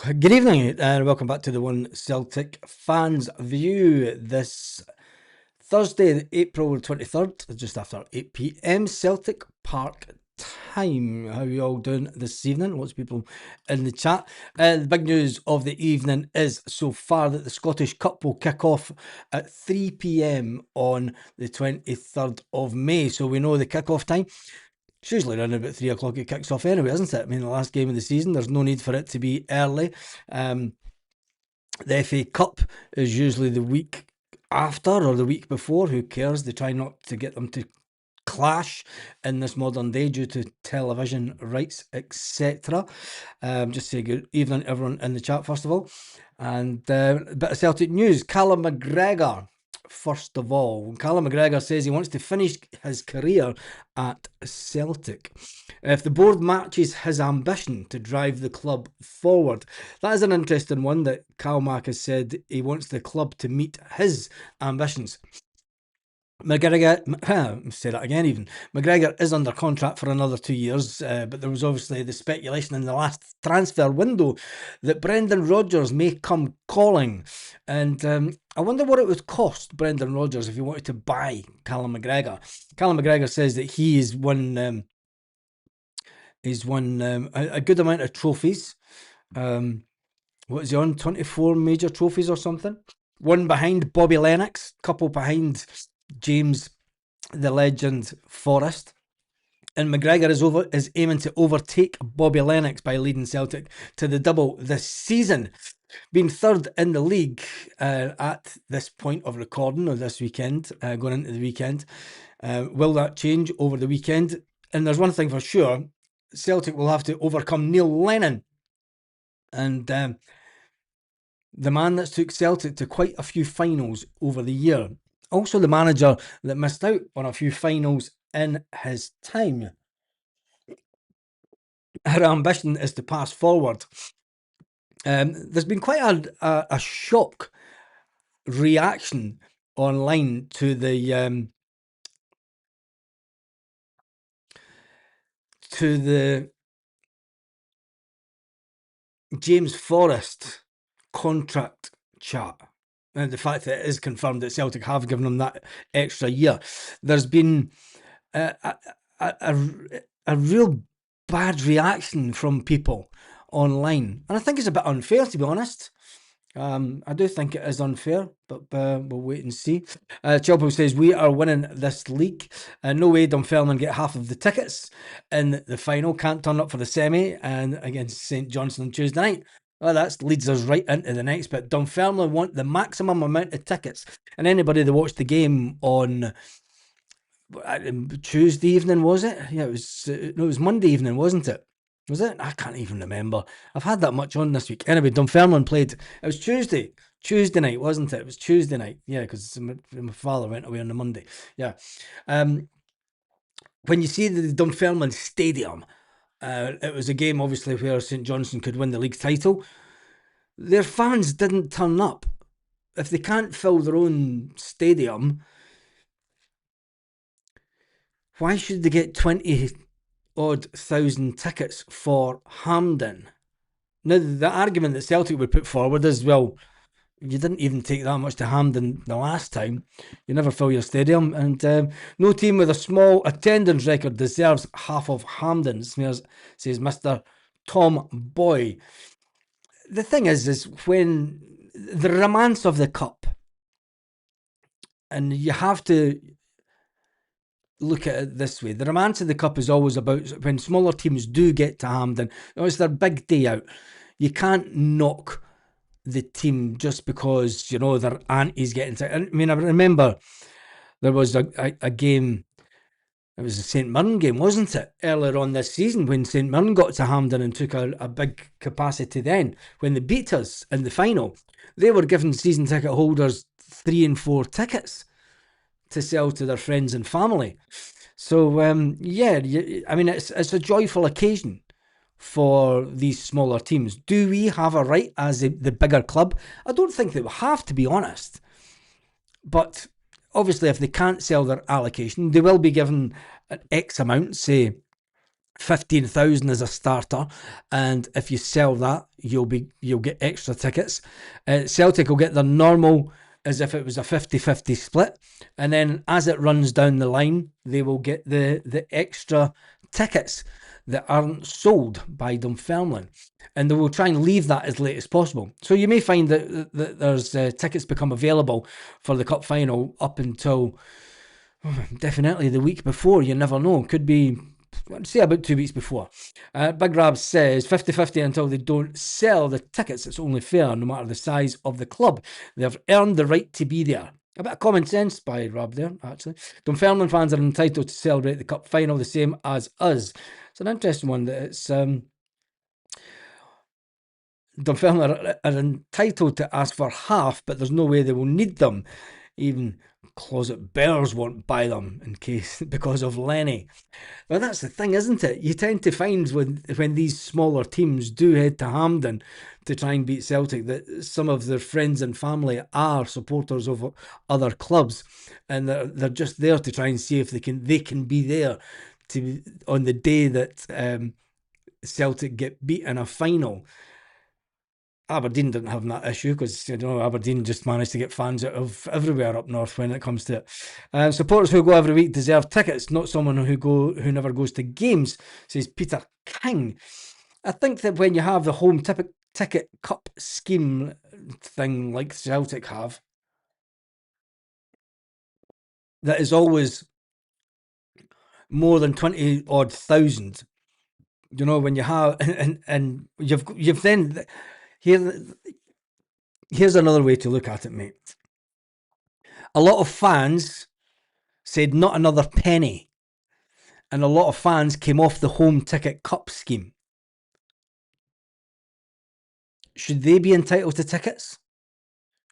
Good evening and welcome back to the One Celtic Fans View. This Thursday, April 23rd, just after 8 p.m. Celtic Park time. How are you all doing this evening? Lots of people in the chat. The big news of the evening is so far that the Scottish Cup will kick off at 3 p.m. on the 23rd of May. So we know the kick-off time. It's usually around about 3 o'clock it kicks off anyway, isn't it? I mean, the last game of the season, there's no need for it to be early. The FA Cup is usually the week after or the week before. Who cares? They try not to get them to clash in this modern day due to television rights, etc. Just say good evening everyone in the chat first of all. And a bit of Celtic news. Callum McGregor. First of all, Callum McGregor says he wants to finish his career at Celtic. If the board matches his ambition to drive the club forward, that is an interesting one that Cal Mack has said he wants the club to meet his ambitions. McGregor, say that again even, McGregor is under contract for another 2 years, but there was obviously the speculation in the last transfer window that Brendan Rodgers may come calling, and I wonder what it would cost Brendan Rodgers if he wanted to buy Callum McGregor. Callum McGregor says that he's won a good amount of trophies. What is he on? 24 major trophies or something? One behind Bobby Lennox, couple behind James the Legend Forrest. And McGregor is aiming to overtake Bobby Lennox by leading Celtic to the double this season. Being third in the league at this point of recording, or this weekend, going into the weekend. Will that change over the weekend? And there's one thing for sure, Celtic will have to overcome Neil Lennon. And the man that's took Celtic to quite a few finals over the year. Also the manager that missed out on a few finals in his time. Her ambition is to pass forward. There's been quite a shock reaction online to the James Forrest contract chat. And the fact that it is confirmed that Celtic have given him that extra year. There's been a real bad reaction from people online. And I think it's a bit unfair, to be honest. I do think it is unfair, but we'll wait and see. Chilpo says, we are winning this league. No way Dunfermline get half of the tickets in the final. Can't turn up for the semi and against St Johnstone on Tuesday night. Well, that leads us right into the next bit. Dunfermline want the maximum amount of tickets. And anybody that watched the game on Tuesday evening, was it? Yeah, it was Monday evening, wasn't it? Was it? I can't even remember. I've had that much on this week. Anyway, Dunfermline played. It was Tuesday night, wasn't it? It was Tuesday night. Yeah, because my father went away on the Monday. Yeah. When you see the Dunfermline Stadium, it was a game, obviously, where St Johnstone could win the league title. Their fans didn't turn up. If they can't fill their own stadium, why should they get 20-odd thousand tickets for Hampden? Now, the argument that Celtic would put forward is, well, you didn't even take that much to Hampden the last time. You never fill your stadium. And no team with a small attendance record deserves half of Hampden's, says Mr. Tom Boy. The thing is when the romance of the cup, and you have to look at it this way. The romance of the cup is always about when smaller teams do get to Hampden. It's their big day out. You can't knock the team just because, their auntie's getting to. I mean, I remember there was a game, it was a St Mirren game, wasn't it? Earlier on this season when St Mirren got to Hampden and took a big capacity then. When they beat us in the final, they were giving season ticket holders 3 and 4 tickets to sell to their friends and family. So, I mean, it's a joyful occasion for these smaller teams. Do we have a right as the bigger club? I don't think they will have, to be honest. But obviously, if they can't sell their allocation, they will be given an X amount, say 15,000 as a starter, and if you sell that, you'll get extra tickets. Celtic will get their normal as if it was a 50-50 split, and then as it runs down the line, they will get the extra tickets that aren't sold by Dunfermline, and they will try and leave that as late as possible. So you may find that there's tickets become available for the cup final up until definitely the week before. You never know. Could be, say, about 2 weeks before. Big Rab says 50-50 until they don't sell the tickets. It's only fair, no matter the size of the club. They've earned the right to be there. A bit of common sense by Rab there, actually. Dunfermline fans are entitled to celebrate the cup final the same as us. It's an interesting one that it's... Dunfermline are entitled to ask for half, but there's no way they will need them. Even Closet Bears won't buy them in case because of Lenny. Well, that's the thing, isn't it? You tend to find when these smaller teams do head to Hampden to try and beat Celtic that some of their friends and family are supporters of other clubs, and they're just there to try and see if they can be there to on the day that Celtic get beat in a final. Aberdeen didn't have that issue because Aberdeen just managed to get fans out of everywhere up north when it comes to it. Supporters who go every week deserve tickets, not someone who never goes to games, says Peter King. I think that when you have the home ticket cup scheme thing like Celtic have, that is always more than 20 odd thousand. When you have and you've then here's another way to look at it, mate. A lot of fans said not another penny, and a lot of fans came off the home ticket cup scheme. Should they be entitled to tickets?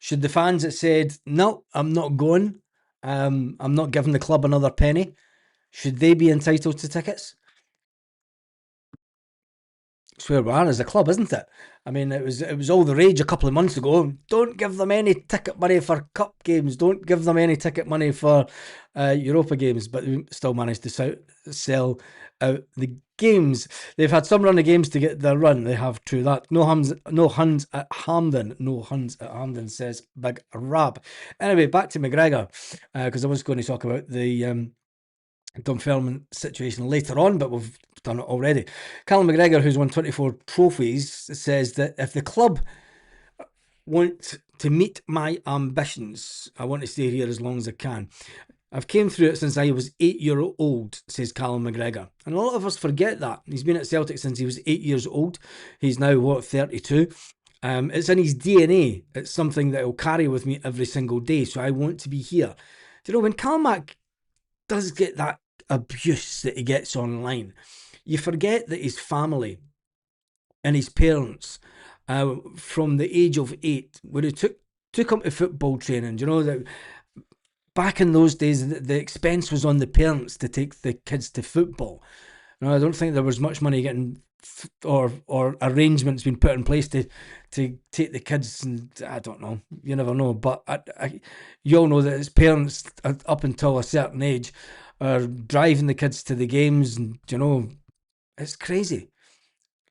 Should the fans that said, no, I'm not going, I'm not giving the club another penny, should they be entitled to tickets? It's where we are as a club, isn't it? I mean, it was all the rage a couple of months ago. Don't give them any ticket money for cup games. Don't give them any ticket money for Europa games. But we still managed to sell out the games. They've had some run of games to get their run. They have true that. No Huns at Hampden. No Huns at Hampden, says Big Rab. Anyway, back to McGregor, because I was going to talk about the Dunfermline situation later on, but we've done it already. Callum McGregor, who's won 24 trophies, says that if the club want to meet my ambitions, I want to stay here as long as I can. I've came through it since I was 8 years old, says Callum McGregor. And a lot of us forget that. He's been at Celtic since he was 8 years old. He's now, 32? It's in his DNA. It's something that he'll carry with me every single day. So I want to be here. Do you know, when Callum Mac does get that abuse that he gets online, you forget that his family and his parents, from the age of 8, when he took him to football training, that back in those days the expense was on the parents to take the kids to football. I don't think there was much money getting or arrangements being put in place to take the kids, and I don't know, you never know, but you all know that his parents up until a certain age are driving the kids to the games, and it's crazy.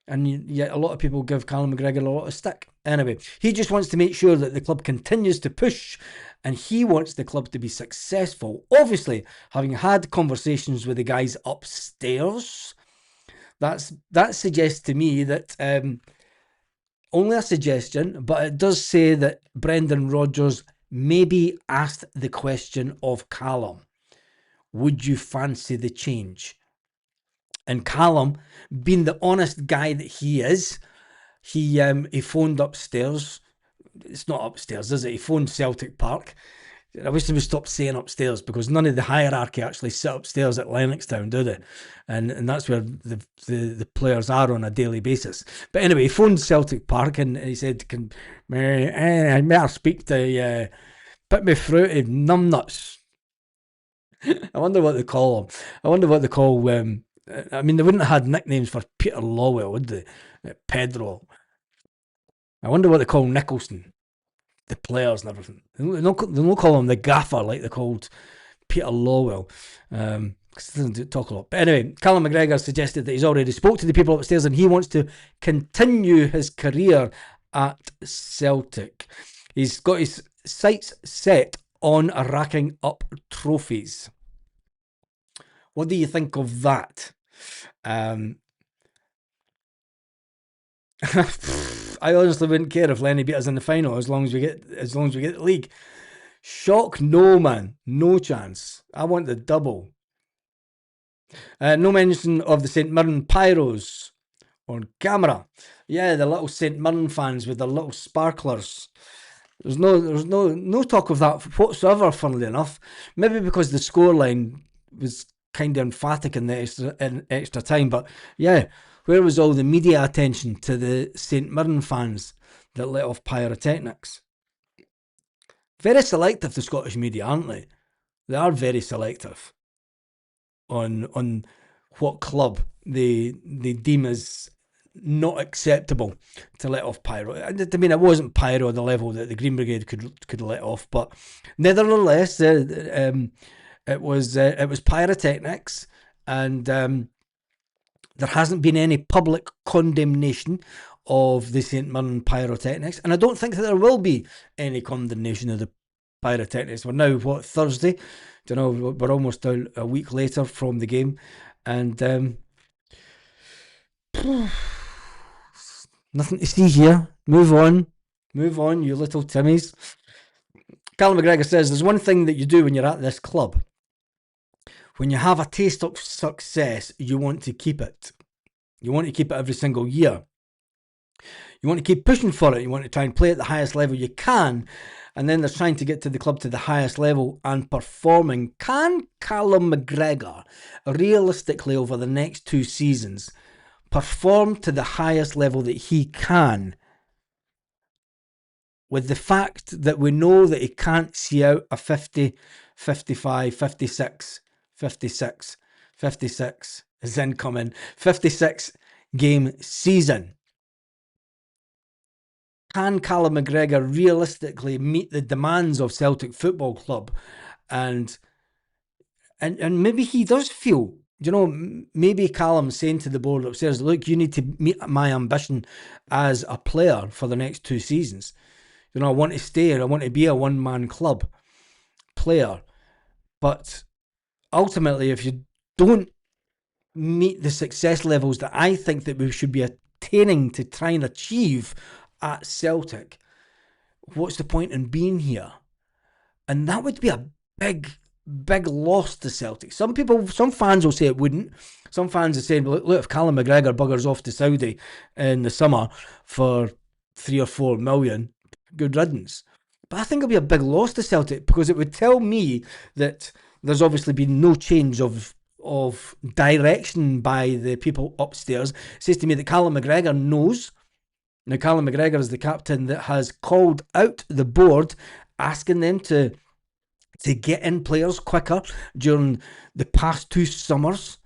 And yet a lot of people give Callum McGregor a lot of stick. Anyway, he just wants to make sure that the club continues to push, and he wants the club to be successful. Obviously, having had conversations with the guys upstairs, that suggests to me that, only a suggestion, but it does say that Brendan Rodgers maybe asked the question of Callum, would you fancy the change? And Callum, being the honest guy that he is, he phoned upstairs. It's not upstairs, is it? He phoned Celtic Park. I wish they would stop saying upstairs, because none of the hierarchy actually sit upstairs at Lennoxtown, do they? And that's where the players are on a daily basis. But anyway, he phoned Celtic Park and he said, may I speak to put me through to numbnuts? I wonder what they call him. I wonder what they call I mean, they wouldn't have had nicknames for Peter Lawwell, would they? Pedro. I wonder what they call Nicholson, the players and everything. They don't call him the gaffer like they called Peter Lawwell. Doesn't talk a lot. But anyway, Callum McGregor suggested that he's already spoke to the people upstairs and he wants to continue his career at Celtic. He's got his sights set on racking up trophies. What do you think of that? I honestly wouldn't care if Lenny beat us in the final as long as we get the league. Shock, no man, no chance. I want the double. No mention of the St Mirren Pyros on camera. Yeah, the little St Mirren fans with their little sparklers. There's no talk of that whatsoever, funnily enough. Maybe because the scoreline was kind of emphatic in the extra time. But yeah, where was all the media attention to the St Mirren fans that let off pyrotechnics? Very selective, the Scottish media, aren't they? They are very selective on what club they deem as not acceptable to let off pyro. I mean, it wasn't pyro at the level that the Green Brigade could let off, but nevertheless, it was pyrotechnics, and there hasn't been any public condemnation of the St Mirren pyrotechnics, and I don't think that there will be any condemnation of the pyrotechnics. We're now, Thursday? We're almost a week later from the game, and nothing to see here. Move on, you little Timmies. Callum McGregor says there's one thing that you do when you're at this club. When you have a taste of success, you want to keep it. You want to keep it every single year. You want to keep pushing for it. You want to try and play at the highest level you can. And then they're trying to get to the club to the highest level and performing. Can Callum McGregor, realistically over the next 2 seasons, perform to the highest level that he can, with the fact that we know that he can't see out a 50, 55, 56 is incoming, 56 game season? Can Callum McGregor realistically meet the demands of Celtic Football Club? And maybe he does feel, maybe Callum's saying to the board upstairs, look, you need to meet my ambition as a player for the next 2 seasons. I want to stay here. I want to be a one-man club player. But ultimately, if you don't meet the success levels that I think that we should be attaining to try and achieve at Celtic, what's the point in being here? And that would be a big loss to Celtic. Some fans will say it wouldn't. Some fans are saying, look, if Callum McGregor buggers off to Saudi in the summer for 3 or 4 million, good riddance. But I think it'll be a big loss to Celtic, because it would tell me that there's obviously been no change of direction by the people upstairs. It says to me that Callum McGregor knows. Now, Callum McGregor is the captain that has called out the board, asking them to get in players quicker during the past 2 summers.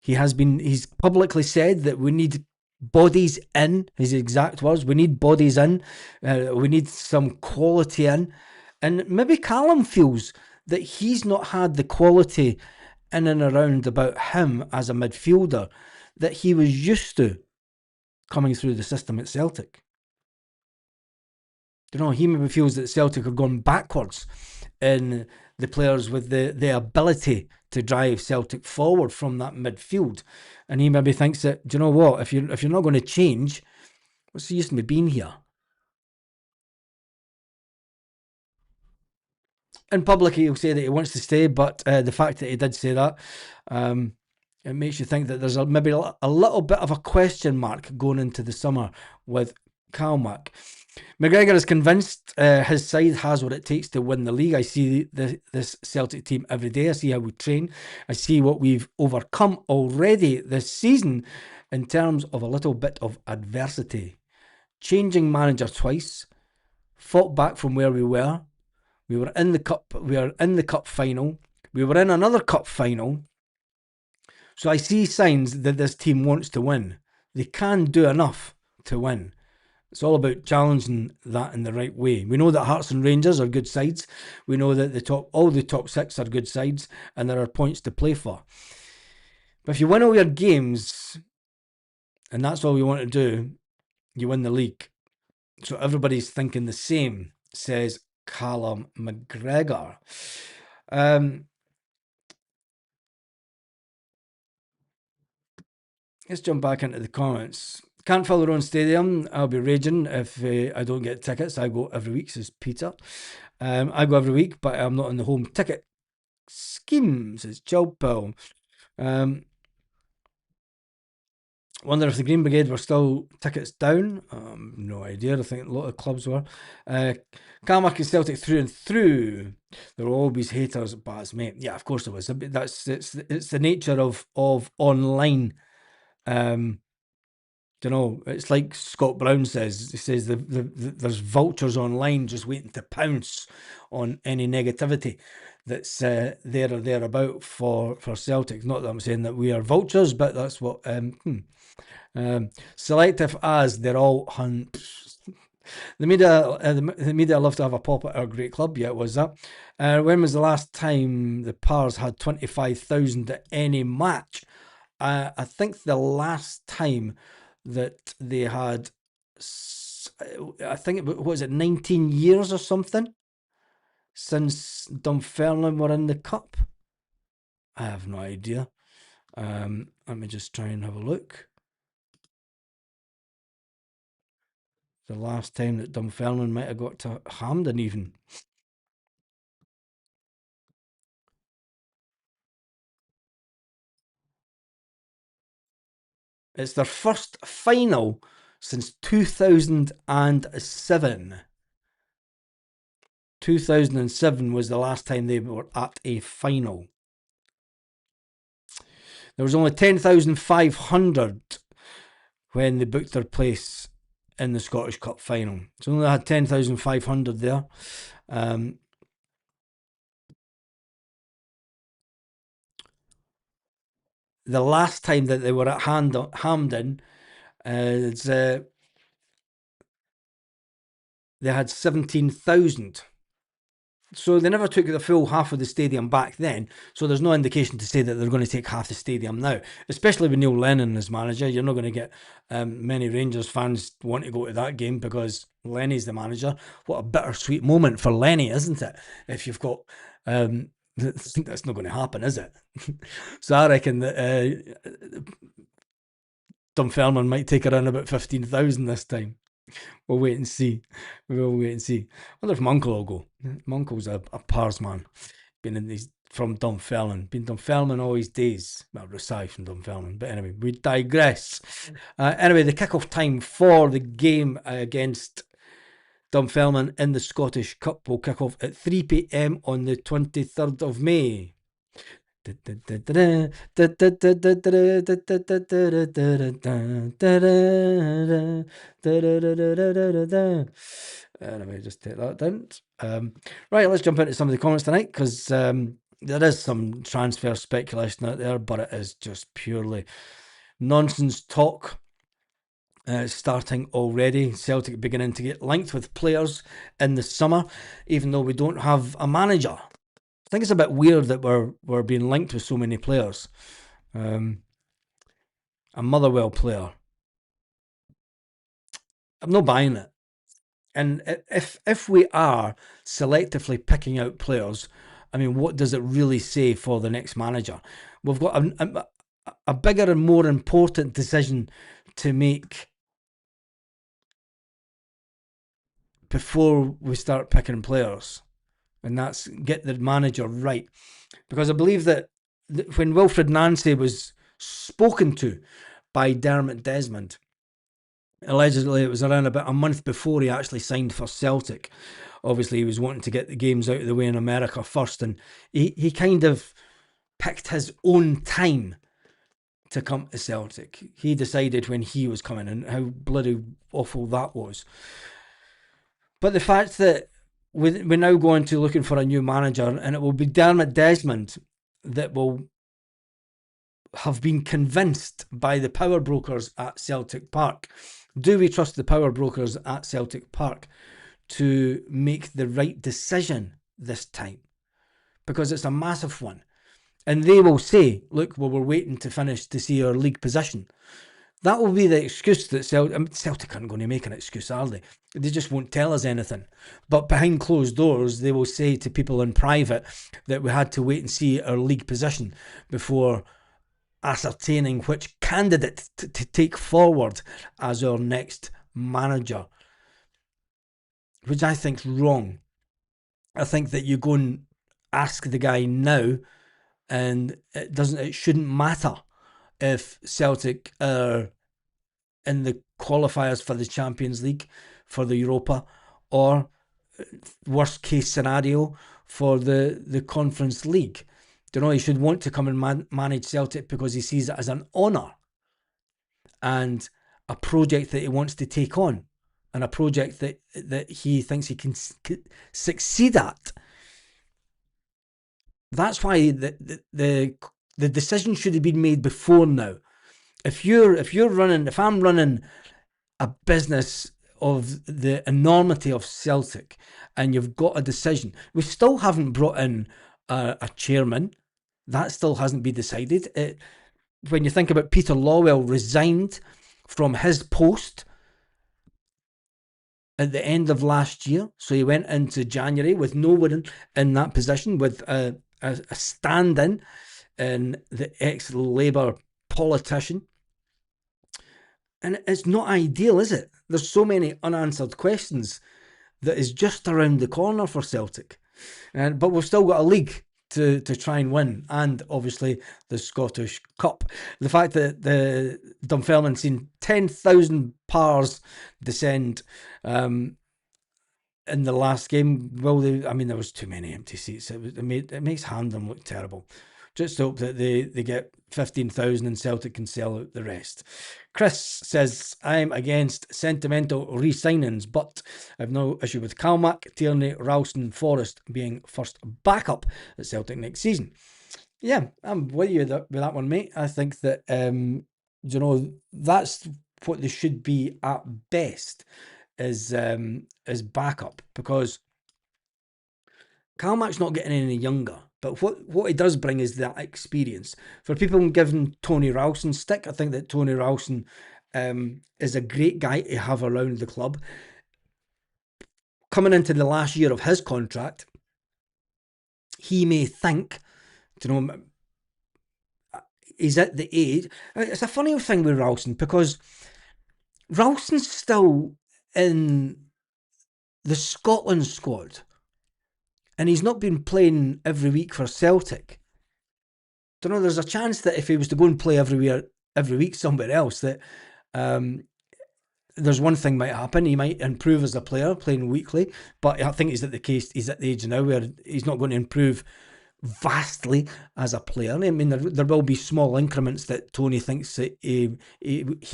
He's publicly said that we need bodies in, his exact words. We need bodies in. We need some quality in. And maybe Callum feels that he's not had the quality in and around about him as a midfielder that he was used to coming through the system at Celtic. He maybe feels that Celtic have gone backwards in the players with the ability to drive Celtic forward from that midfield. And he maybe thinks that, if you're not going to change, what's the use of me being here? In public, he'll say that he wants to stay, but the fact that he did say that, it makes you think that there's maybe a little bit of a question mark going into the summer with Calmac. McGregor is convinced his side has what it takes to win the league. I see this Celtic team every day. I see how we train. I see what we've overcome already this season in terms of a little bit of adversity. Changing manager twice, fought back from where we were. We were in the cup. We are in the cup final. We were in another cup final. So I see signs that this team wants to win. They can do enough to win. It's all about challenging that in the right way. We know that Hearts and Rangers are good sides. We know that all the top six are good sides, and there are points to play for. But if you win all your games, and that's all you want to do, you win the league. So everybody's thinking the same, says Callum McGregor. Let's jump back into the comments. Can't fill their own stadium. I'll be raging if I don't get tickets. I go every week, says Peter. I go every week, but I'm not on the home ticket scheme, says Chill Pill. Wonder if the Green Brigade were still tickets down. No idea. I think a lot of clubs were. Carmack is Celtic through and through. There were always haters, Baz, mate. Yeah, of course there was. It's the nature of online. It's like Scott Brown says. He says there's vultures online just waiting to pounce on any negativity that's there or thereabout for Celtic. Not that I'm saying that we are vultures, but that's what. Selective as they're all the media love to have a pop at our great club. Yeah, it was that. When was the last time the Pars had 25,000 at any match? I think the last time that they had, I think it was it 19 years or something since Dunfermline were in the cup. I have no idea. Let me just try and have a look. The last time that Dunfermline might have got to Hampden even. It's their first final since 2007. 2007 was the last time they were at a final. There was only 10,500 when they booked their place in the Scottish Cup final. So only had 10,500 there. The last time that they were at Hampden, they had 17,000. So they never took the full half of the stadium back then. So there's no indication to say that they're going to take half the stadium now. Especially with Neil Lennon as manager, you're not going to get many Rangers fans want to go to that game because Lenny's the manager. What a bittersweet moment for Lenny, isn't it? If you've got that's not going to happen, is it? So I reckon that Dunfermline might take around about 15,000 this time. We'll wait and see. We'll wait and see. I wonder if Munkle will go. Munkle's a Pars man. Been in these from Dunfermline. Been Dunfermline all his days. Well, Rosyth from Dunfermline. But anyway, we digress. Anyway, the kick-off time for the game against Dunfermline in the Scottish Cup will kick off at 3 p.m. on the 23rd of May. Anyway, just take that down. Right, let's jump into some of the comments tonight because there is some transfer speculation out there, but it is just purely nonsense talk. Starting already, Celtic beginning to get linked with players in the summer, even though we don't have a manager. I think it's a bit weird that we're being linked with so many players. A Motherwell player. I'm not buying it. And if we are selectively picking out players, I mean, what does it really say for the next manager? We've got a bigger and more important decision to make before we start picking players, and that's get the manager right. Because I believe that when Wilfred Nancy was spoken to by Dermot Desmond, allegedly it was around about a month before he actually signed for Celtic. Obviously, he was wanting to get the games out of the way in America first, and he kind of picked his own time to come to Celtic. He decided when he was coming, and how bloody awful that was. But the fact that we're now going to looking for a new manager, and it will be Dermot Desmond that will have been convinced by the power brokers at Celtic Park Do we trust the power brokers at Celtic Park to make the right decision this time? Because it's a massive one. And they will say, look, well, we're waiting to finish to see our league position. That will be the excuse that Celtic aren't going to make an excuse, are they? They just won't tell us anything. But behind closed doors, they will say to people in private that we had to wait and see our league position before ascertaining which candidate to take forward as our next manager, which I think's wrong. I think that you go and ask the guy now, and it shouldn't matter if Celtic are in the qualifiers for the Champions League, for the Europa, or worst case scenario for the Conference League. He should want to come and manage Celtic because he sees it as an honour and a project that he wants to take on, and a project that he thinks he can succeed at. That's why the decision should have been made before now. If I'm running a business of the enormity of Celtic, and you've got a decision, we still haven't brought in a chairman. That still hasn't been decided. When you think about Peter Lawwell resigned from his post at the end of last year, so he went into January with no one in that position, with a stand-in and the ex-Labour politician. And it's not ideal, is it? There's so many unanswered questions that is just around the corner for Celtic. But we've still got a league to try and win, and obviously the Scottish Cup. The fact that the Dunfermline seen 10,000 pars descend in the last game, there was too many empty seats. It makes Hamden look terrible. Just hope that they get 15,000 and Celtic can sell out the rest. Chris says, I'm against sentimental re-signings, but I've no issue with Calmac, Tierney, Ralston, Forrest being first backup at Celtic next season. Yeah, I'm with you with that one, mate. I think that, that's what they should be at best, is backup, because Calmac's not getting any younger. But what he does bring is that experience. For people giving Tony Ralston stick, I think that Tony Ralston is a great guy to have around the club. Coming into the last year of his contract, he may think, he's at the age. It's a funny thing with Ralston, because Ralston's still in the Scotland squad, and he's not been playing every week for Celtic. There's a chance that if he was to go and play every week somewhere else, that there's one thing might happen. He might improve as a player playing weekly, but I think he's at the age now where he's not going to improve vastly as a player. I mean, there will be small increments that Tony thinks that he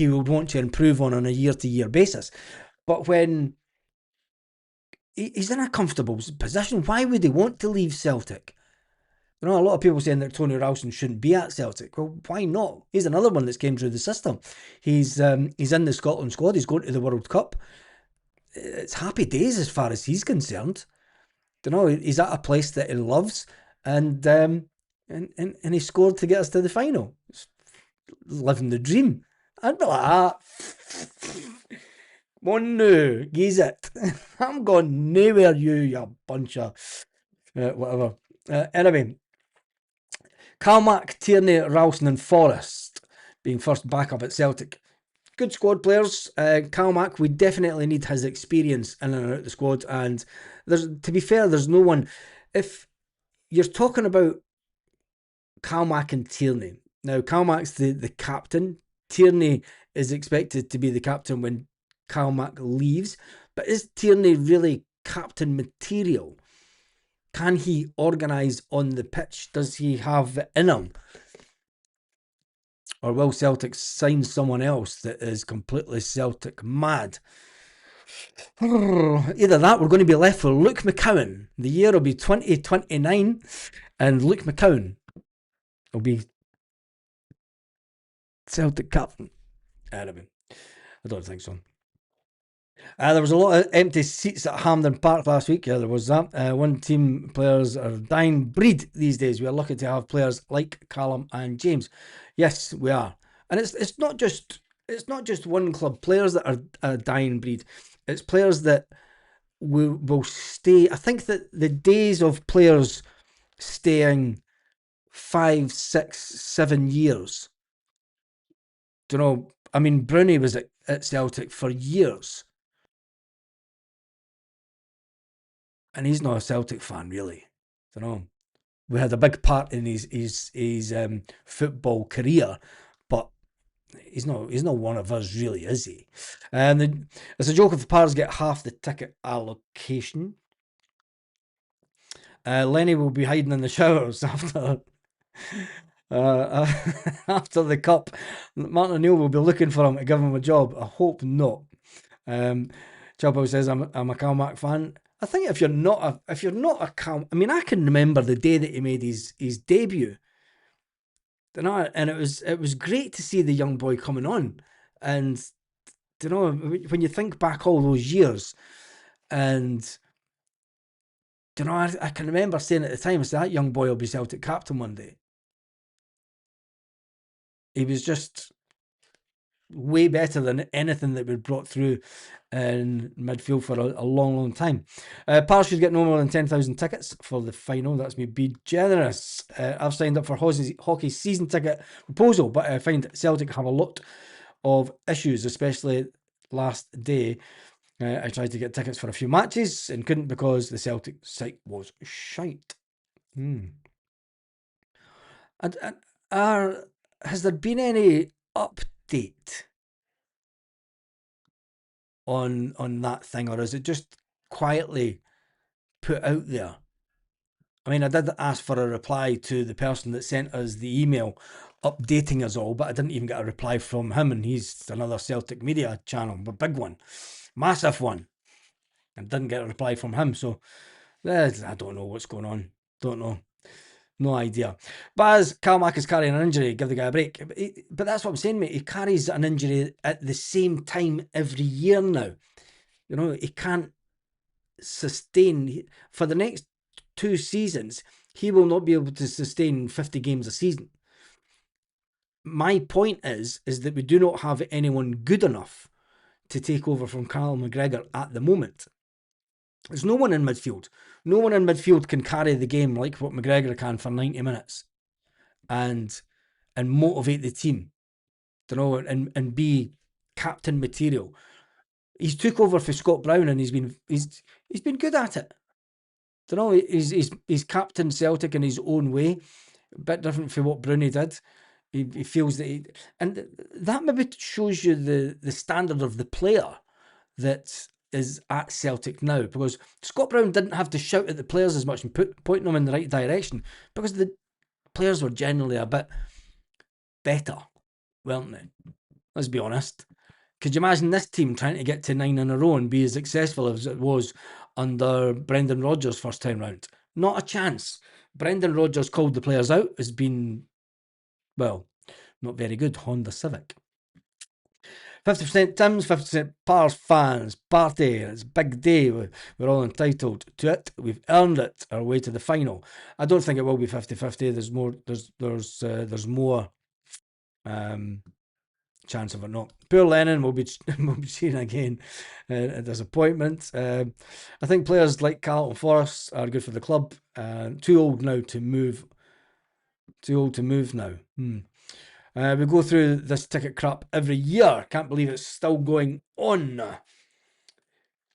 would want to improve on a year-to-year basis. But when he's in a comfortable position, why would he want to leave Celtic? A lot of people saying that Tony Ralston shouldn't be at Celtic. Well, why not? He's another one that's came through the system. He's in the Scotland squad. He's going to the World Cup. It's happy days as far as he's concerned. He's at a place that he loves, and he scored to get us to the final. It's living the dream. I'd be like that. One no, geez it. I'm going nowhere, you bunch of whatever. Anyway, Calmac, Tierney, Ralston and Forrest being first backup at Celtic. Good squad players. Calmac, we definitely need his experience in and out the squad. And to be fair, there's no one. If you're talking about Calmac and Tierney, now Calmac's the captain. Tierney is expected to be the captain when Calmac leaves. But is Tierney really captain material? Can he organise on the pitch? Does he have it in him? Or will Celtic sign someone else that is completely Celtic mad? Either that, we're going to be left with Luke McCowan. The year will be 2029, and Luke McCowan will be Celtic captain. Anyway, I don't think so. There was a lot of empty seats at Hampden Park last week. Yeah, there was that. One team players are dying breed these days. We are lucky to have players like Callum and James. Yes, we are, and it's not just one club players that are a dying breed. It's players that will stay. I think that the days of players staying 5, 6, 7 years. Do you know? I mean, Brownie was at Celtic for years, and he's not a Celtic fan, really. Do you know? We had a big part in his football career, but he's not one of us, really, is he? It's a joke if the Pars get half the ticket allocation. Lenny will be hiding in the showers uh, after the cup. Martin O'Neill will be looking for him to give him a job. I hope not. Um, Chubbo says I'm a Calmac fan. I think if you're not a Cal, I mean, I can remember the day that he made his debut. And it was great to see the young boy coming on, and when you think back all those years, and I can remember saying at the time, I said that young boy will be Celtic captain one day. He was just way better than anything that we brought through in midfield for a long, long time. Pals should get no more than 10,000 tickets for the final. That's me be generous. I've signed up for hockey season ticket proposal, but I find Celtic have a lot of issues, especially last day. I tried to get tickets for a few matches and couldn't because the Celtic site was shite. And has there been any update on that thing, or is it just quietly put out there? I mean, I did ask for a reply to the person that sent us the email updating us all, but I didn't even get a reply from him, and he's another Celtic media channel, a big one, massive one, and didn't get a reply from him. So I don't know what's going on. Don't know. No idea. But as Calmac is carrying an injury, give the guy a break. But that's what I'm saying, mate. He carries an injury at the same time every year now. He can't sustain for the next 2 seasons. He will not be able to sustain 50 games a season. My point is that we do not have anyone good enough to take over from Callum McGregor at the moment. There's no one in midfield. No one in midfield can carry the game like what McGregor can for 90 minutes and motivate the team, and be captain material. He's took over for Scott Brown and he's been good at it. He's captained Celtic in his own way, a bit different from what Brownie did. He feels that and that maybe shows you the standard of the player that is at Celtic now, because Scott Brown didn't have to shout at the players as much and pointing them in the right direction, because the players were generally a bit better, weren't they? Let's be honest. Could you imagine this team trying to get to 9 in a row and be as successful as it was under Brendan Rodgers' first time round? Not a chance. Brendan Rodgers called the players out, has been, well, not very good. Honda Civic. 50% Tim's, 50% Pars fans. Party. It's a big day. We're all entitled to it. We've earned it. Our way to the final. I don't think it will be 50-50. There's more. There's more chance of it not. Poor Lennon will be seen again. A disappointment. I think players like Carlton Forrest are good for the club. Too old now to move. Too old to move now. We go through this ticket crap every year. Can't believe it's still going on.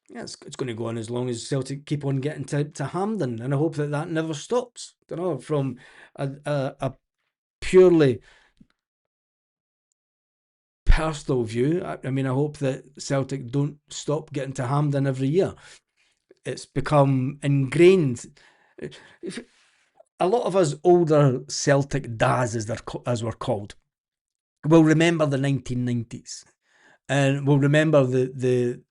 Yeah, it's going to go on as long as Celtic keep on getting to Hampden, and I hope that never stops. From a purely personal view, I mean, I hope that Celtic don't stop getting to Hampden every year. It's become ingrained. A lot of us older Celtic dads, as we're called, will remember the 1990s, and will remember the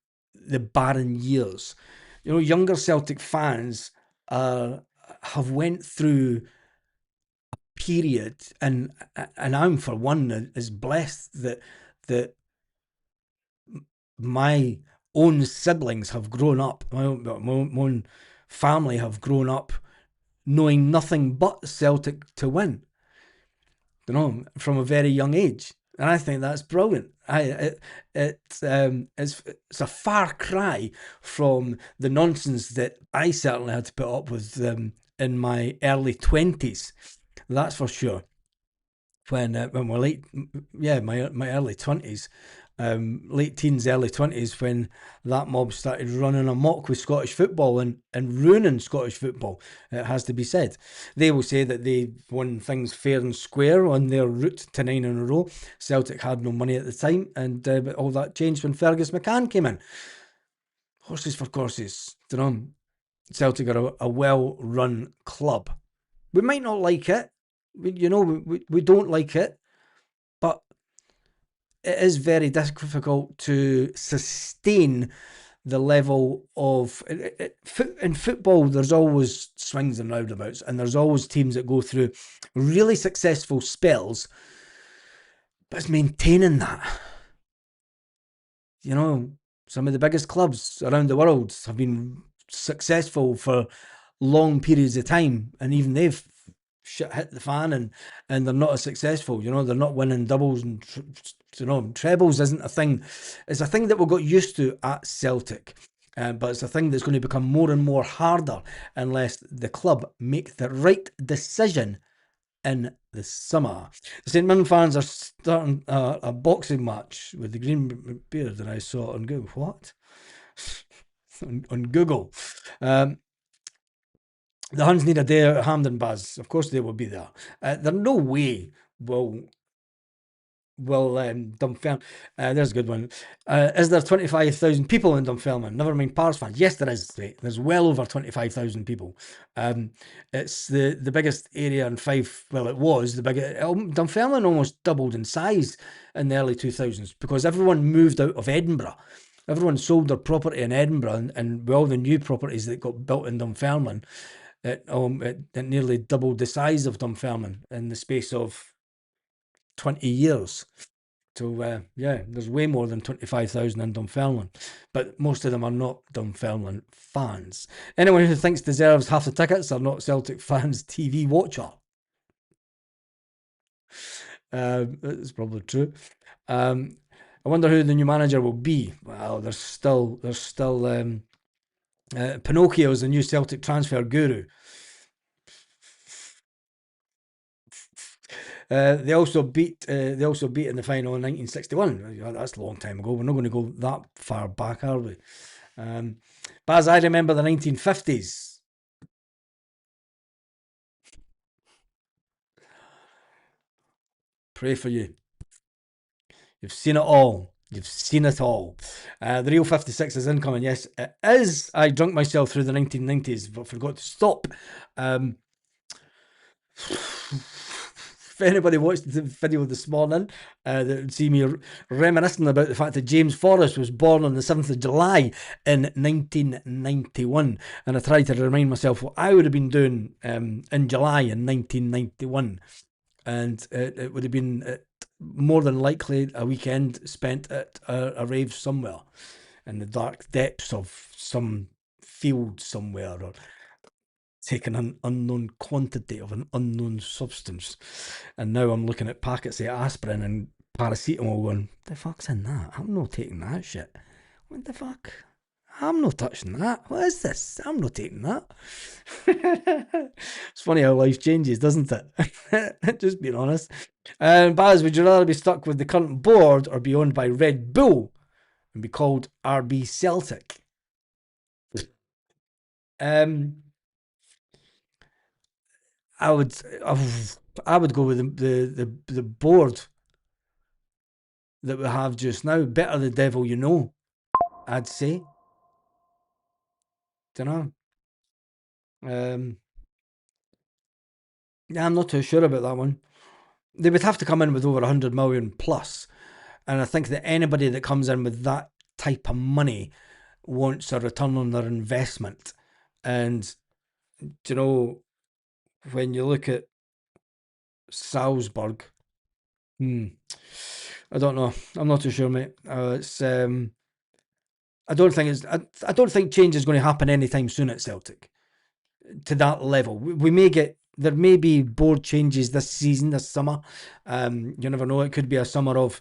barren years. Younger Celtic fans have went through a period, and I'm for one is blessed that my own siblings have grown up, my own family have grown up knowing nothing but Celtic to win, from a very young age. And I think that's brilliant. It's a far cry from the nonsense that I certainly had to put up with in my early 20s. That's for sure. When we're late, yeah, my early 20s, late teens, early 20s, when that mob started running amok with Scottish football and ruining Scottish football. It has to be said. They will say that they won things fair and square on their route to 9 in a row. Celtic had no money at the time, and but all that changed when Fergus McCann came in. Horses for courses, Celtic are a well-run club. We might not like it, we don't like it, but it is very difficult to sustain the level of in football. There's always swings and roundabouts, and there's always teams that go through really successful spells, but it's maintaining that. Some of the biggest clubs around the world have been successful for long periods of time, and even they've shit hit the fan, and they're not as successful. They're not winning doubles and trebles isn't a thing. It's a thing that we got used to at Celtic. But it's a thing that's going to become more and more harder unless the club make the right decision in the summer. The St Mirren fans are starting a boxing match with the Green Beard that I saw on Google. What? on Google. The Huns need a day out at Hampden Baz. Of course they will be there. There's no way will Dunfermline. There's a good one. Is there 25,000 people in Dunfermline? Never mind Pars fans. Yes, there is. Right? There's well over 25,000 people. It's the biggest area in Fife. Well, it was the biggest. Dunfermline almost doubled in size in the early 2000s because everyone moved out of Edinburgh. Everyone sold their property in Edinburgh, and with all the new properties that got built in Dunfermline, it nearly doubled the size of Dunfermline in the space of 20 years. So, there's way more than 25,000 in Dunfermline, but most of them are not Dunfermline fans. Anyone who thinks deserves half the tickets are not Celtic fans TV watcher. It's probably true. I wonder who the new manager will be. Well, there's still Pinocchio is the new Celtic transfer guru. They also beat in the final in 1961. That's a long time ago. We're not going to go that far back, are we? But as I remember the 1950s. Pray for you. You've seen it all. You've seen it all. The real 56 is incoming. Yes, it is. I drunk myself through the 1990s, but forgot to stop. If anybody watched the video this morning, they would see me reminiscing about the fact that James Forrest was born on the 7th of July in 1991. And I tried to remind myself what I would have been doing in July in 1991. And it would have been more than likely a weekend spent at a rave somewhere in the dark depths of some field somewhere, or taking an unknown quantity of an unknown substance. And now I'm looking at packets of aspirin and paracetamol going, the fuck's in that? I'm not taking that shit. What the fuck? I'm not touching that. What is this? I'm not taking that. It's funny how life changes, doesn't it? Just being honest. Baz, would you rather be stuck with the current board or be owned by Red Bull and be called RB Celtic? I would I would go with the board that we have just now. Better the devil you know, I'd say. Don't know. Yeah, I'm not too sure about that one. They would have to come in with over 100 million plus, and I think that anybody that comes in with that type of money wants a return on their investment. And when you look at Salzburg, I don't know. I'm not too sure, mate. It's I don't think change is going to happen anytime soon at Celtic to that level. We may get there may be board changes this season, this summer. You never know. It could be a summer of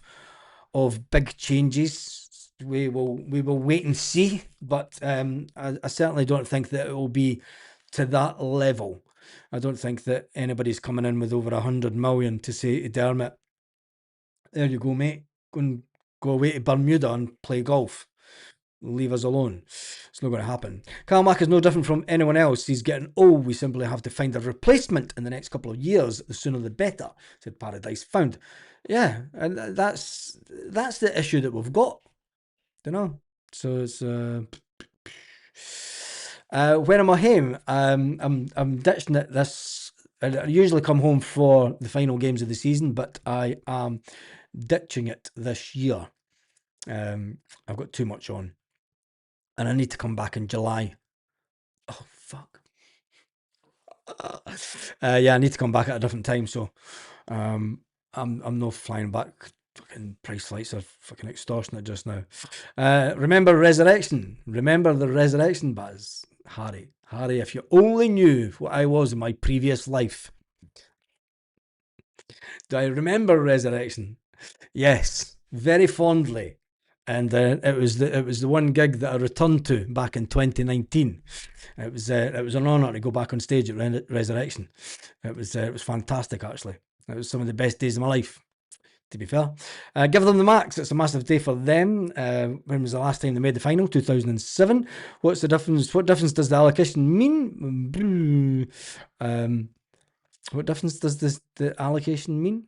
big changes. We will wait and see. But I certainly don't think that it will be to that level. I don't think that anybody's coming in with over 100 million to say to Dermot, "There you go, mate. Go away to Bermuda and play golf. Leave us alone." It's not going to happen. Callum Mack is no different from anyone else. He's getting old. We simply have to find a replacement in the next couple of years. The sooner the better, said Paradise Found. Yeah, and that's the issue that we've got. You know. So it's when I'm at home, I'm ditching it this. I usually come home for the final games of the season, but I am ditching it this year. I've got too much on, and I need to come back in July. Oh fuck. Yeah, I need to come back at a different time. So, I'm not flying back. Fucking price flights are fucking extortionate just now. Remember Resurrection. Remember the Resurrection, Buzz. Harry, if you only knew what I was in my previous life. Do I remember Resurrection? Yes, very fondly. And it was the one gig that I returned to back in 2019. It was an honour to go back on stage at Resurrection. It was fantastic actually. It was some of the best days of my life. To be fair, give them the max. It's a massive day for them. When was the last time they made the final? 2007. What's the difference? What difference does the allocation mean? What difference does the allocation mean?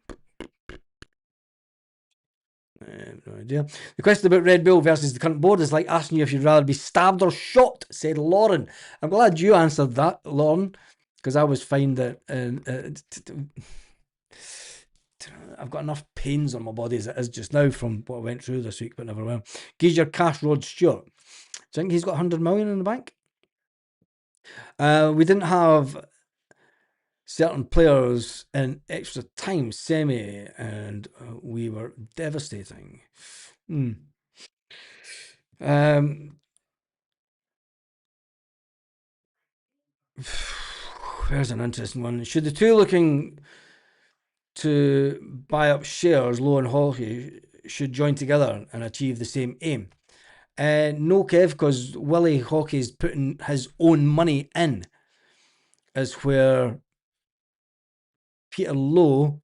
No idea. The question about Red Bull versus the current board is like asking you if you'd rather be stabbed or shot, said Lauren. I'm glad you answered that, Lauren, because I was fine that I've got enough pains on my body as it is just now from what I went through this week, but never mind. Geezer Cash Rod Stewart. Do you think he's got 100 million in the bank? We didn't have certain players in extra time, semi, and we were devastating. Here's an interesting one. Should the two looking to buy up shares, Low and Hockey, should join together and achieve the same aim? No, Kev, because Willie Hockey's putting his own money in, is where Peter Lowe,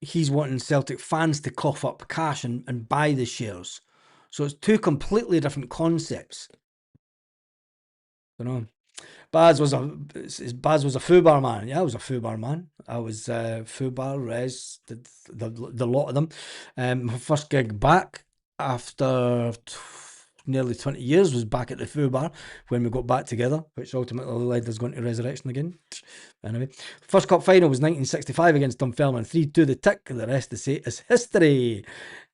he's wanting Celtic fans to cough up cash and buy the shares. So it's two completely different concepts. You know, Baz was a Fubar man. Yeah, I was a Fubar man. I was Fubar, Res, the lot of them. My first gig back after nearly 20 years was back at the Fubar when we got back together, which ultimately led us going to Resurrection again. Anyway, first cup final was 1965 against Dunfermline, 3-2 the tick. The rest to say is history.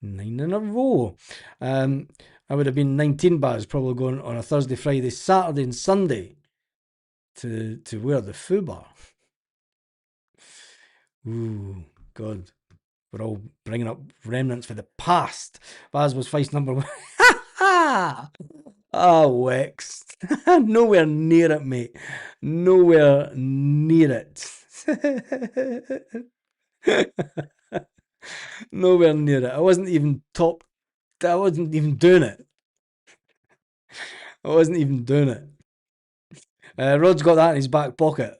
9 in a row. I would have been 19, Baz, probably going on a Thursday, Friday, Saturday and Sunday to wear the Fubar. Ooh, God. We're all bringing up remnants for the past. Baz was Feist number one. Wex. Nowhere near it, mate. Nowhere near it. Nowhere near it. I wasn't even doing it. Rod's got that in his back pocket.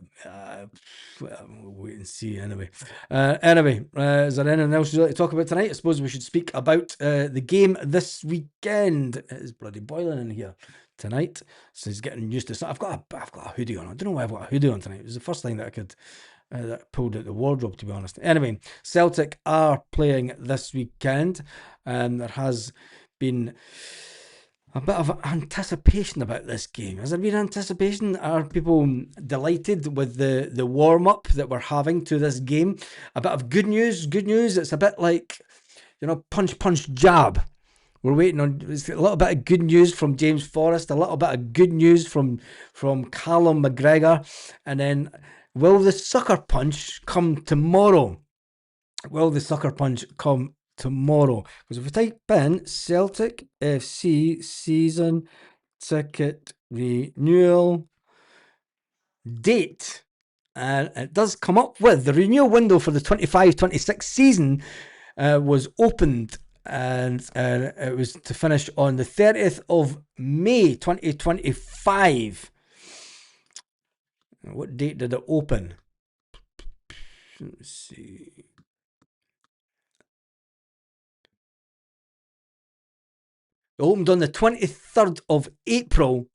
We'll wait and see anyway. Is there anything else you'd like to talk about tonight? I suppose we should speak about the game this weekend. It is bloody boiling in here tonight, so he's getting used to. I've got a hoodie on. I don't know why I've got a hoodie on tonight. It was the first thing that I could that pulled out the wardrobe, to be honest. Anyway, Celtic are playing this weekend, and there has been a bit of anticipation about this game. Has there been anticipation? Are people delighted with the warm-up that we're having to this game? A bit of good news. It's a bit like, punch, jab. We're waiting on a little bit of good news from James Forrest, a little bit of good news from Callum McGregor, and then will the sucker punch come tomorrow? Will the sucker punch come tomorrow. Because if we type in Celtic FC season ticket renewal date, and it does come up with the renewal window for the 25-26 season was opened, and it was to finish on the 30th of May 2025. What date did it open? Let's see. It opened on the 23rd of April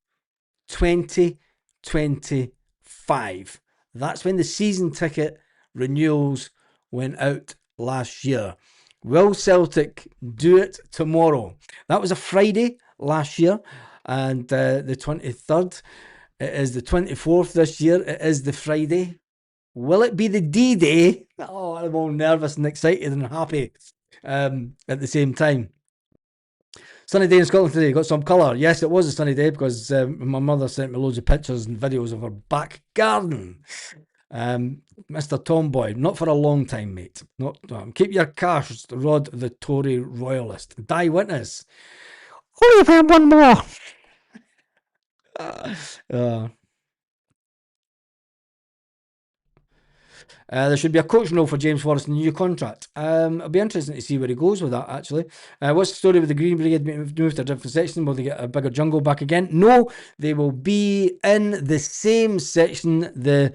2025. That's when the season ticket renewals went out last year. Will Celtic do it tomorrow? That was a Friday last year, and the 23rd. It is the 24th this year. It is the Friday. Will it be the D-Day? Oh, I'm all nervous and excited and happy at the same time. Sunny day in Scotland today. Got some colour. Yes, it was a sunny day because my mother sent me loads of pictures and videos of her back garden. Mr. Tomboy, not for a long time, mate. Not keep your cash, Rod the Tory royalist. Die witness. Oh, you've had one more. There should be a coach role for James Forrest in the new contract. It'll be interesting to see where he goes with that, actually. What's the story with the Green Brigade moved to a different section? Will they get a bigger jungle back again? No, they will be in the same section. The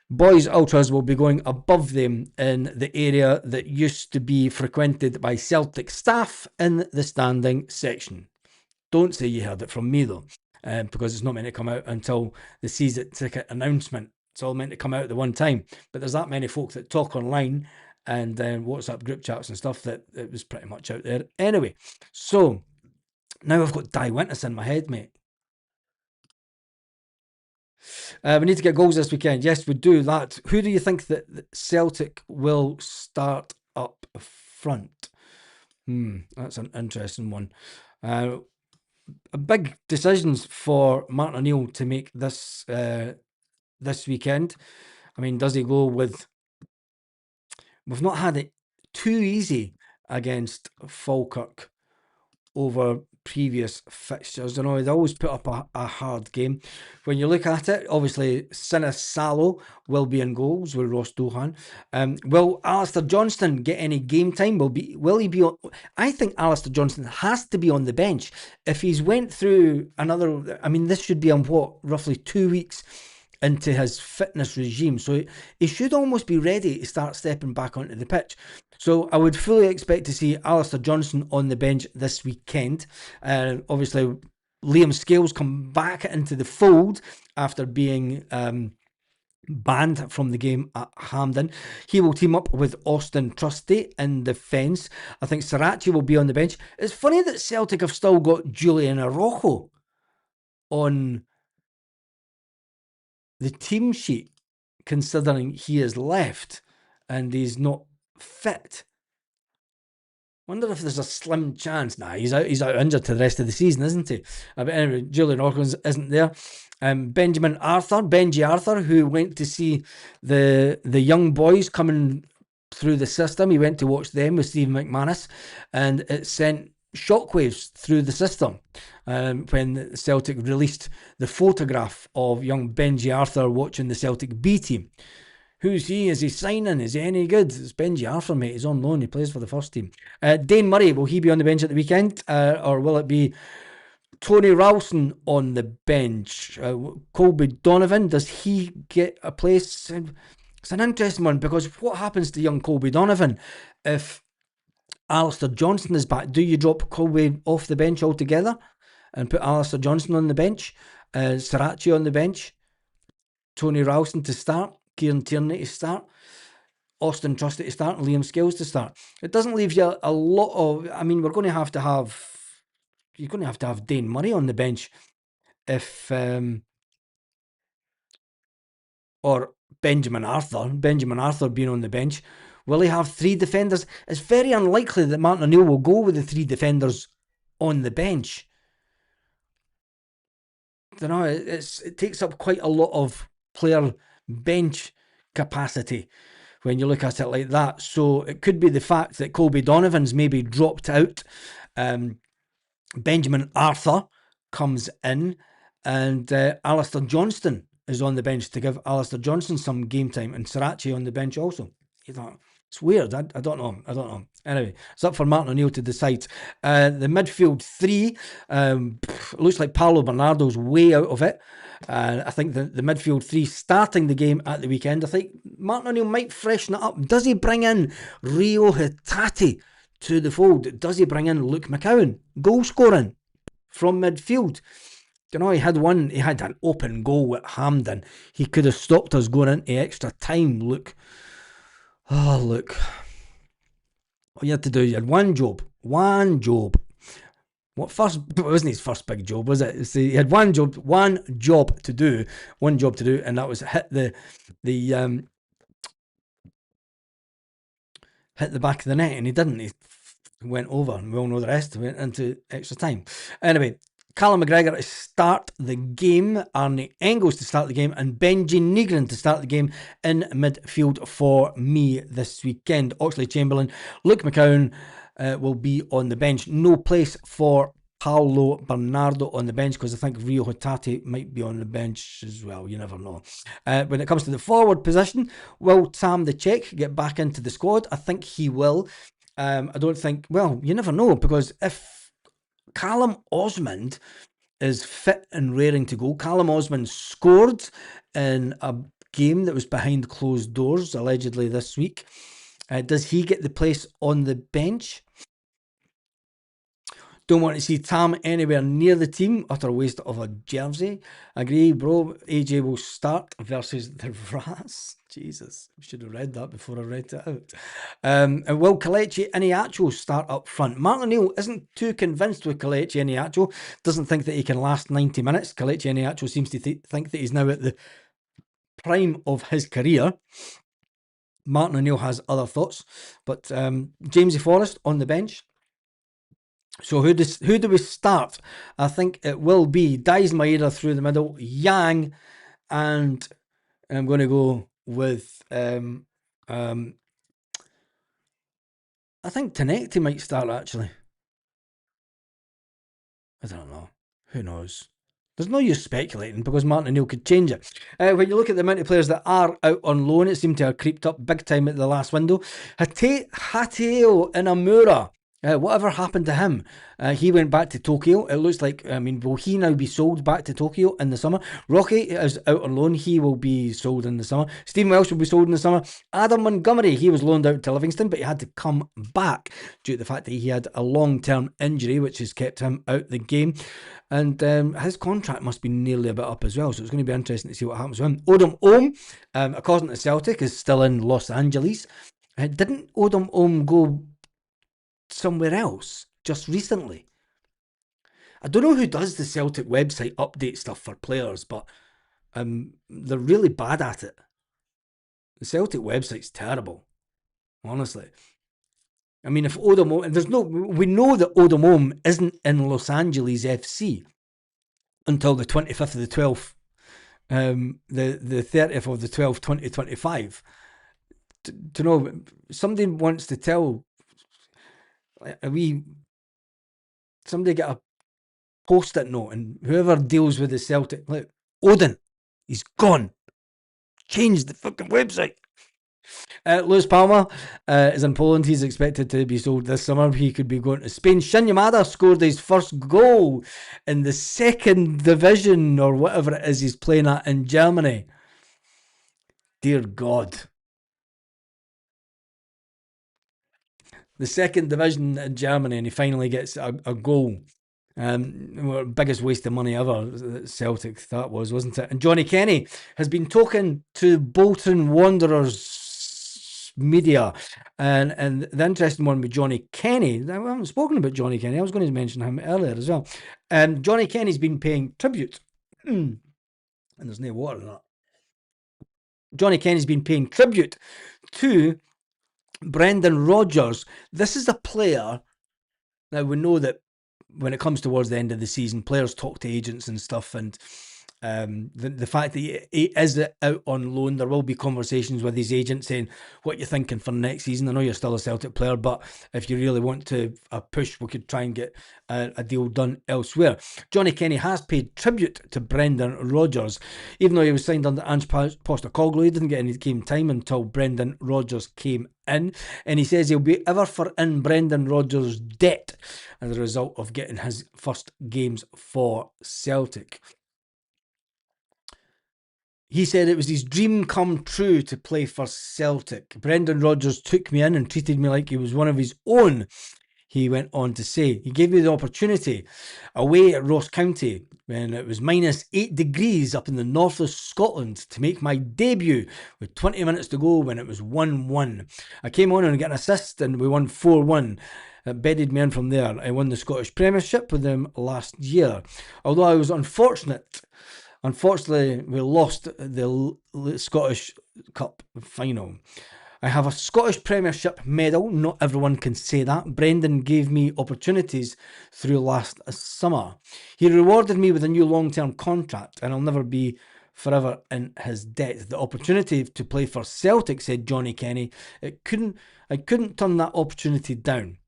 boys' ultras will be going above them in the area that used to be frequented by Celtic staff in the standing section. Don't say you heard it from me, though, because it's not meant to come out until the season ticket announcement. It's all meant to come out at the one time. But there's that many folk that talk online and WhatsApp group chats and stuff that it was pretty much out there anyway. So now I've got Die Winters in my head, mate. We need to get goals this weekend. Yes, we do that. Who do you think that Celtic will start up front? That's an interesting one. Big decisions for Martin O'Neill to make this weekend. I mean, does he go with... We've not had it too easy against Falkirk over previous fixtures. You know, they always put up a hard game. When you look at it, obviously, Sinis Salo will be in goals with Ross Dohan. Will Alistair Johnston get any game time? Will he be on? I think Alistair Johnston has to be on the bench. If he's went through another... I mean, this should be on roughly 2 weeks into his fitness regime. So he should almost be ready to start stepping back onto the pitch. So I would fully expect to see Alistair Johnston on the bench this weekend. Obviously, Liam Scales come back into the fold after being banned from the game at Hampden. He will team up with Austin Trusty in defence. I think Sriracha will be on the bench. It's funny that Celtic have still got Julian Araujo on the team sheet, considering he is left and he's not fit. Wonder if there's a slim chance. Nah, he's out injured to the rest of the season, isn't he? But anyway, Julian Hawkins isn't there. Benji Arthur, who went to see the young boys coming through the system. He went to watch them with Stephen McManus, and it sent shockwaves through the system when Celtic released the photograph of young Benji Arthur watching the Celtic B team. Who's he? Is he signing? Is he any good? It's Benji Arthur, mate. He's on loan. He plays for the first team. Dane Murray, will he be on the bench at the weekend? Or will it be Tony Ralston on the bench? Colby Donovan, does he get a place? It's an interesting one, because what happens to young Colby Donovan if Alistair Johnston is back? Do you drop Colby off the bench altogether and put Alistair Johnston on the bench? Sriracha on the bench? Tony Ralston to start? Kieran Tierney to start? Austin Trusty to start? And Liam Scales to start? It doesn't leave you a lot of... I mean, you're going to have to have Dane Murray on the bench if... or Benjamin Arthur being on the bench. Will he have three defenders? It's very unlikely that Martin O'Neill will go with the three defenders on the bench. I don't know, it takes up quite a lot of player bench capacity when you look at it like that. So it could be the fact that Colby Donovan's maybe dropped out. Benjamin Arthur comes in, and Alistair Johnston is on the bench to give Alistair Johnston some game time, and Sriracha on the bench also. You thought, it's weird. I don't know. I don't know. Anyway, it's up for Martin O'Neill to decide. The midfield three, looks like Paolo Bernardo's way out of it. I think the midfield three starting the game at the weekend, I think Martin O'Neill might freshen it up. Does he bring in Rio Hitati to the fold? Does he bring in Luke McCowan, goal scoring from midfield? You know, he had an open goal at Hampden. He could have stopped us going into extra time. Look. All you had to do, you had one job. It wasn't his first big job, was it? So he had one job to do, and that was hit the back of the net, and he didn't. He went over, and we all know the rest. Went into extra time. Anyway, Callum McGregor to start the game, Arnie Engels to start the game, and Benji Negrin to start the game in midfield for me this weekend. Oxlade-Chamberlain, Luke McCowan will be on the bench. No place for Paolo Bernardo on the bench, because I think Rio Hitati might be on the bench as well. You never know. When it comes to the forward position, will Tam the Czech get back into the squad? I think he will. I don't think, well, you never know, because if Callum Osmond is fit and raring to go, Callum Osmond scored in a game that was behind closed doors, allegedly this week. Does he get the place on the bench? Don't want to see Tam anywhere near the team. Utter waste of a jersey. Agree, bro. AJ will start versus the Ras. Jesus, I should have read that before I read it out. And will Kelechi Iheanacho start up front? Martin O'Neill isn't too convinced with Kelechi Iheanacho. Doesn't think that he can last 90 minutes. Kelechi Iheanacho seems to think that he's now at the prime of his career. Martin O'Neill has other thoughts. But Jamesy Forrest on the bench. So who do we start? I think it will be Dies Maeda through the middle, Yang, and I'm going to go with I think Tenecti might start actually. I don't know. Who knows? There's no use speculating, because Martin O'Neill could change it. When you look at the amount of players that are out on loan, it seemed to have creeped up big time at the last window. Hateo Inamura. Whatever happened to him? He went back to Tokyo. It looks like, will he now be sold back to Tokyo in the summer? Rocky is out on loan. He will be sold in the summer. Stephen Welsh will be sold in the summer. Adam Montgomery, he was loaned out to Livingston, but he had to come back due to the fact that he had a long-term injury, which has kept him out the game. And his contract must be nearly a bit up as well, so it's going to be interesting to see what happens with him. Odom Ohm, according to Celtic, is still in Los Angeles. Didn't Odom Ohm go somewhere else just recently? I don't know who does the Celtic website update stuff for players, but they're really bad at it. The Celtic website's terrible, honestly. I mean, if Odom Ohm, we know that Odom Ohm isn't in Los Angeles FC until the 25th of the 12th, the 30th of the 12th, 2025. To know, somebody wants to tell, somebody get a post-it note, and whoever deals with the Celtic, look, Odin, he's gone. Change the fucking website. Lewis Palmer is in Poland. He's expected to be sold this summer. He could be going to Spain. Shin Yamada scored his first goal in the second division, or whatever it is he's playing at in Germany. Dear God. The second division in Germany, and he finally gets a goal. Biggest waste of money ever, Celtic, that was, wasn't it? And Johnny Kenny has been talking to Bolton Wanderers media, and the interesting one with Johnny Kenny, I haven't spoken about Johnny Kenny, I was going to mention him earlier as well. Johnny Kenny's been paying tribute, and there's no water in that. Johnny Kenny's been paying tribute to Brendan Rodgers. This is a player, now we know that when it comes towards the end of the season, players talk to agents and stuff, and The fact that he is out on loan, there will be conversations with his agent saying, what you're thinking for next season. I know you're still a Celtic player, but if you really want to push, we could try and get a deal done elsewhere. Johnny Kenny has paid tribute to Brendan Rodgers. Even though he was signed under Ange Postecoglou, he didn't get any game time until Brendan Rodgers came in, and he says he'll be ever for in Brendan Rodgers' debt as a result of getting his first games for Celtic. He said it was his dream come true to play for Celtic. Brendan Rodgers took me in and treated me like he was one of his own, he went on to say. He gave me the opportunity away at Ross County when it was -8 degrees up in the north of Scotland to make my debut with 20 minutes to go when it was 1-1. I came on and got an assist and we won 4-1. It bedded me in from there. I won the Scottish Premiership with them last year. Although I was Unfortunately, we lost the Scottish Cup final. I have a Scottish Premiership medal. Not everyone can say that. Brendan gave me opportunities through last summer. He rewarded me with a new long-term contract, and I'll never be forever in his debt. The opportunity to play for Celtic, said Johnny Kenny, I couldn't turn that opportunity down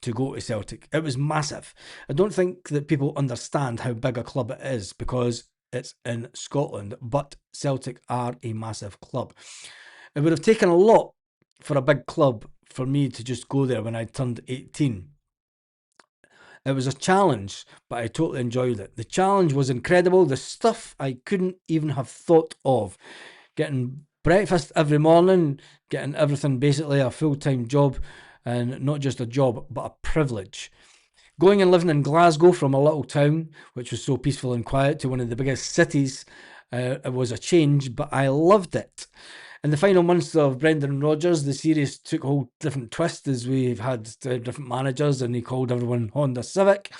to go to Celtic. It was massive. I don't think that people understand how big a club it is because it's in Scotland, but Celtic are a massive club. It would have taken a lot for a big club for me to just go there when I turned 18. It was a challenge, but I totally enjoyed it. The challenge was incredible. The stuff I couldn't even have thought of. Getting breakfast every morning, getting everything basically a full-time job, and not just a job, but a privilege. Going and living in Glasgow from a little town, which was so peaceful and quiet, to one of the biggest cities, it was a change, but I loved it. In the final months of Brendan Rodgers, the series took a whole different twist as we've had different managers and he called everyone Honda Civic.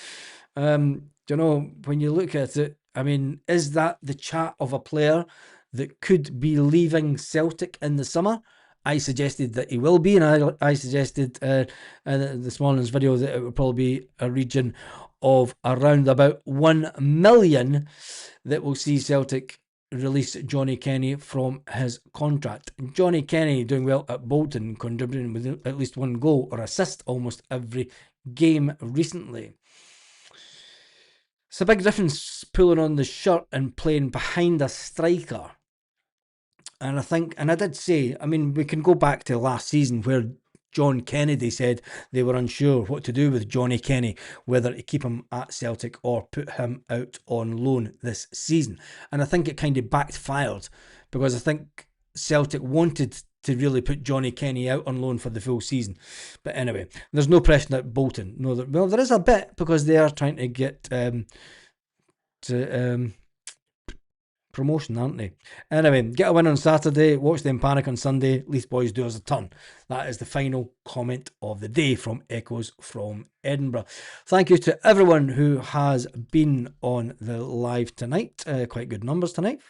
When you look at it, I mean, is that the chat of a player that could be leaving Celtic in the summer? I suggested that he will be, and I suggested in this morning's video that it would probably be a region of around about 1 million that will see Celtic release Johnny Kenny from his contract. Johnny Kenny doing well at Bolton, contributing with at least one goal or assist almost every game recently. It's a big difference pulling on the shirt and playing behind a striker. And I did say, I mean, we can go back to last season where John Kennedy said they were unsure what to do with Johnny Kenny, whether to keep him at Celtic or put him out on loan this season. And I think it kind of backfired because I think Celtic wanted to really put Johnny Kenny out on loan for the full season. But anyway, there's no pressure at Bolton. No, well, there is a bit because they are trying to get promotion, aren't they? Anyway, get a win on Saturday, watch them panic on Sunday, Leith boys do us a turn. That is the final comment of the day from Echoes from Edinburgh. Thank you to everyone who has been on the live tonight. Quite good numbers tonight.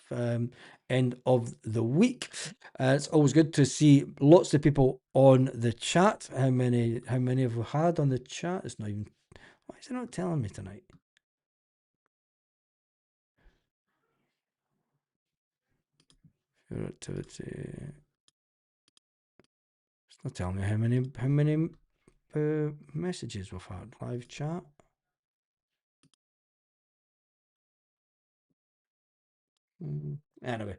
End of the week. It's always good to see lots of people on the chat. How many have we had on the chat? It's not even. Why is it not telling me tonight? Activity. It's not telling me how many messages we've had. Live chat. Anyway,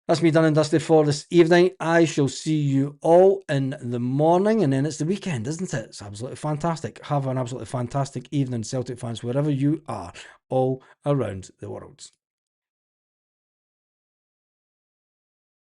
that's me done and dusted for this evening. I shall see you all in the morning, and then it's the weekend, isn't it? It's absolutely fantastic. Have an absolutely fantastic evening, Celtic fans, wherever you are, all around the world.